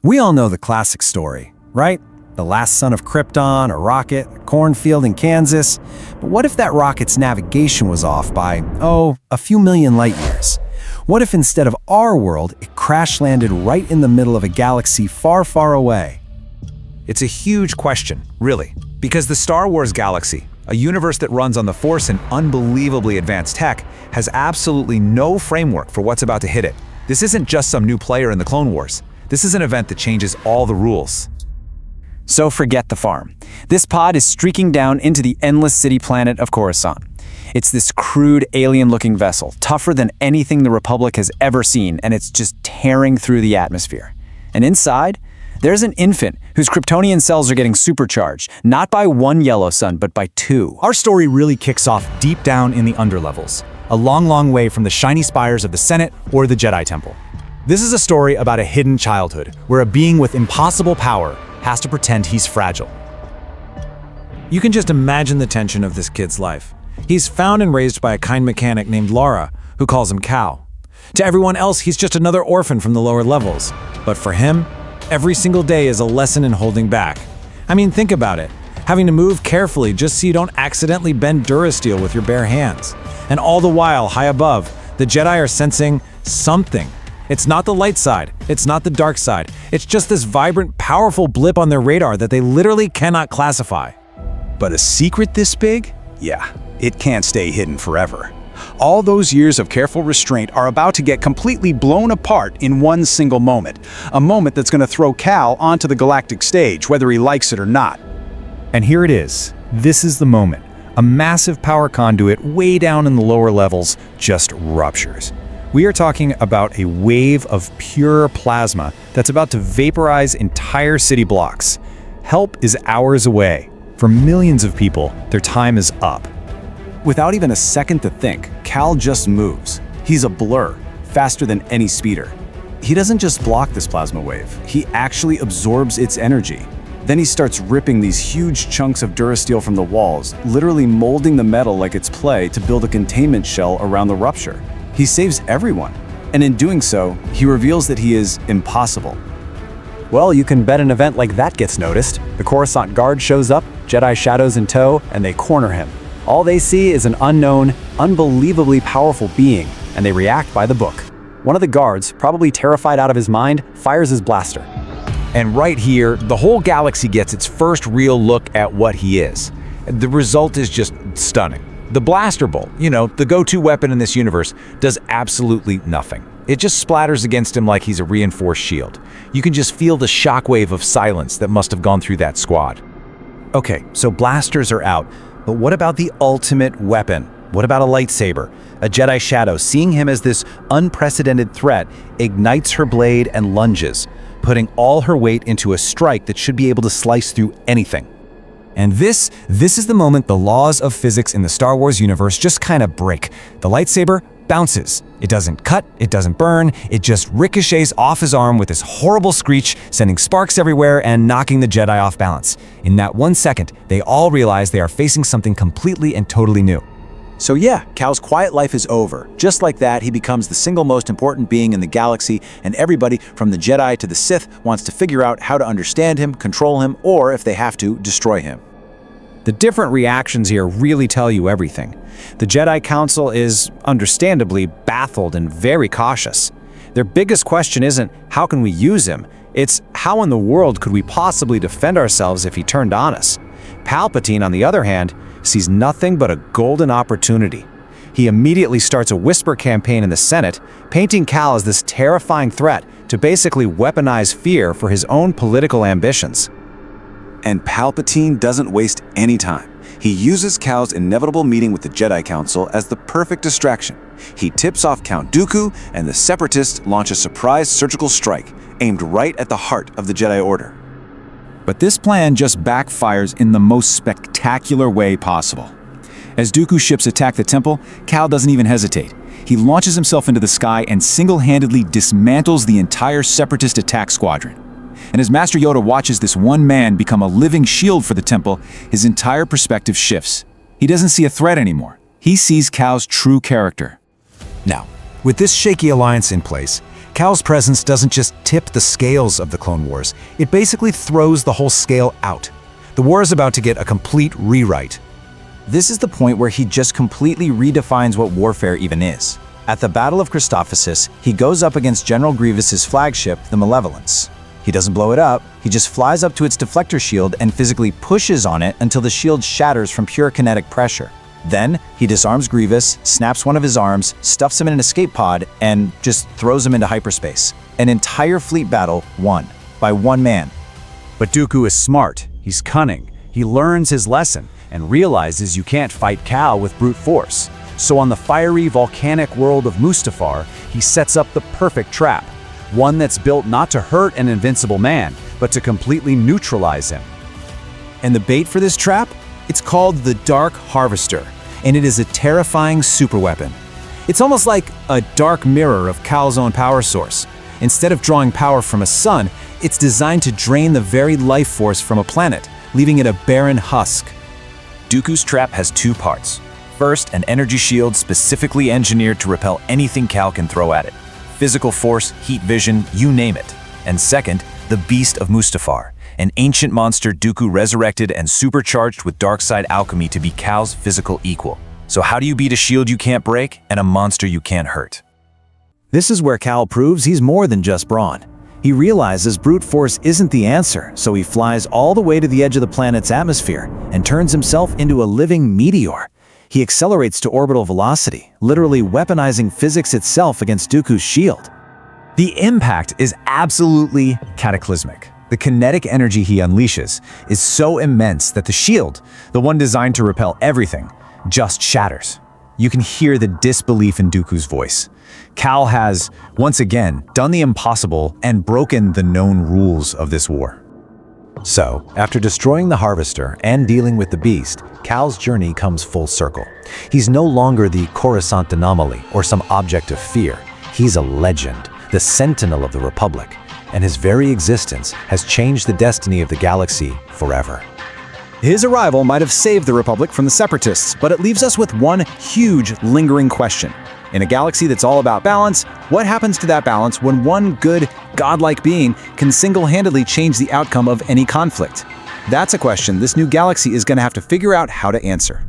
We all know the classic story, right? The last son of Krypton, a rocket, a cornfield in Kansas. But what if that rocket's navigation was off by, a few million light years? What if instead of our world, it crash-landed right in the middle of a galaxy far, far away? It's a huge question, really, because the Star Wars galaxy, a universe that runs on the Force and unbelievably advanced tech, has absolutely no framework for what's about to hit it. This isn't just some new player in the Clone Wars. This is an event that changes all the rules. So forget the farm. This pod is streaking down into the endless city planet of Coruscant. It's this crude, alien-looking vessel, tougher than anything the Republic has ever seen, and it's just tearing through the atmosphere. And inside, there's an infant whose Kryptonian cells are getting supercharged, not by one yellow sun, but by two. Our story really kicks off deep down in the underlevels, a long, long way from the shiny spires of the Senate or the Jedi Temple. This is a story about a hidden childhood, where a being with impossible power has to pretend he's fragile. You can just imagine the tension of this kid's life. He's found and raised by a kind mechanic named Laura, who calls him Kal. To everyone else, he's just another orphan from the lower levels. But for him, every single day is a lesson in holding back. I mean, think about it. Having to move carefully just so you don't accidentally bend Durasteel with your bare hands. And all the while, high above, the Jedi are sensing something. It's not the light side, it's not the dark side. It's just this vibrant, powerful blip on their radar that they literally cannot classify. But a secret this big? Yeah, it can't stay hidden forever. All those years of careful restraint are about to get completely blown apart in one single moment. A moment that's going to throw Kal onto the galactic stage, whether he likes it or not. And here it is. This is the moment. A massive power conduit way down in the lower levels just ruptures. We are talking about a wave of pure plasma that's about to vaporize entire city blocks. Help is hours away. For millions of people, their time is up. Without even a second to think, Kal just moves. He's a blur, faster than any speeder. He doesn't just block this plasma wave, he actually absorbs its energy. Then he starts ripping these huge chunks of Durasteel from the walls, literally molding the metal like it's clay to build a containment shell around the rupture. He saves everyone, and in doing so, he reveals that he is impossible. Well, you can bet an event like that gets noticed. The Coruscant guard shows up, Jedi shadows in tow, and they corner him. All they see is an unknown, unbelievably powerful being, and they react by the book. One of the guards, probably terrified out of his mind, fires his blaster. And right here, the whole galaxy gets its first real look at what he is. The result is just stunning. The blaster bolt, the go-to weapon in this universe, does absolutely nothing. It just splatters against him like he's a reinforced shield. You can just feel the shockwave of silence that must have gone through that squad. Okay, so blasters are out, but what about the ultimate weapon? What about a lightsaber? A Jedi Shadow, seeing him as this unprecedented threat, ignites her blade and lunges, putting all her weight into a strike that should be able to slice through anything. And this is the moment the laws of physics in the Star Wars universe just kind of break. The lightsaber bounces. It doesn't cut, it doesn't burn, it just ricochets off his arm with this horrible screech, sending sparks everywhere and knocking the Jedi off balance. In that 1 second, they all realize they are facing something completely and totally new. So yeah, Kal's quiet life is over. Just like that, he becomes the single most important being in the galaxy, and everybody from the Jedi to the Sith wants to figure out how to understand him, control him, or if they have to, destroy him. The different reactions here really tell you everything. The Jedi Council is, understandably, baffled and very cautious. Their biggest question isn't, how can we use him? It's, how in the world could we possibly defend ourselves if he turned on us? Palpatine, on the other hand, sees nothing but a golden opportunity. He immediately starts a whisper campaign in the Senate, painting Kal as this terrifying threat to basically weaponize fear for his own political ambitions. And Palpatine doesn't waste any time. He uses Kal's inevitable meeting with the Jedi Council as the perfect distraction. He tips off Count Dooku, and the Separatists launch a surprise surgical strike, aimed right at the heart of the Jedi Order. But this plan just backfires in the most spectacular way possible. As Dooku ships attack the temple, Kal doesn't even hesitate. He launches himself into the sky and single-handedly dismantles the entire Separatist attack squadron. And as Master Yoda watches this one man become a living shield for the temple, his entire perspective shifts. He doesn't see a threat anymore. He sees Kal's true character. Now, with this shaky alliance in place, Kal's presence doesn't just tip the scales of the Clone Wars, it basically throws the whole scale out. The war is about to get a complete rewrite. This is the point where he just completely redefines what warfare even is. At the Battle of Christophsis, he goes up against General Grievous's flagship, the Malevolence. He doesn't blow it up, he just flies up to its deflector shield and physically pushes on it until the shield shatters from pure kinetic pressure. Then, he disarms Grievous, snaps one of his arms, stuffs him in an escape pod, and just throws him into hyperspace. An entire fleet battle won, by one man. But Dooku is smart, he's cunning, he learns his lesson, and realizes you can't fight Kal with brute force. So on the fiery, volcanic world of Mustafar, he sets up the perfect trap. One that's built not to hurt an invincible man, but to completely neutralize him. And the bait for this trap? It's called the Dark Harvester, and it is a terrifying superweapon. It's almost like a dark mirror of Kal's own power source. Instead of drawing power from a sun, it's designed to drain the very life force from a planet, leaving it a barren husk. Dooku's trap has two parts. First, an energy shield specifically engineered to repel anything Kal can throw at it. Physical force, heat vision, you name it. And second, the Beast of Mustafar, an ancient monster Dooku resurrected and supercharged with dark side alchemy to be Kal's physical equal. So how do you beat a shield you can't break and a monster you can't hurt? This is where Kal proves he's more than just brawn. He realizes brute force isn't the answer, so he flies all the way to the edge of the planet's atmosphere and turns himself into a living meteor. He accelerates to orbital velocity, literally weaponizing physics itself against Dooku's shield. The impact is absolutely cataclysmic. The kinetic energy he unleashes is so immense that the shield, the one designed to repel everything, just shatters. You can hear the disbelief in Dooku's voice. Kal has, once again, done the impossible and broken the known rules of this war. So, after destroying the Harvester and dealing with the Beast, Kal's journey comes full circle. He's no longer the Coruscant anomaly or some object of fear. He's a legend, the sentinel of the Republic, and his very existence has changed the destiny of the galaxy forever. His arrival might have saved the Republic from the Separatists, but it leaves us with one huge, lingering question. In a galaxy that's all about balance, what happens to that balance when one good, godlike being can single-handedly change the outcome of any conflict? That's a question this new galaxy is going to have to figure out how to answer.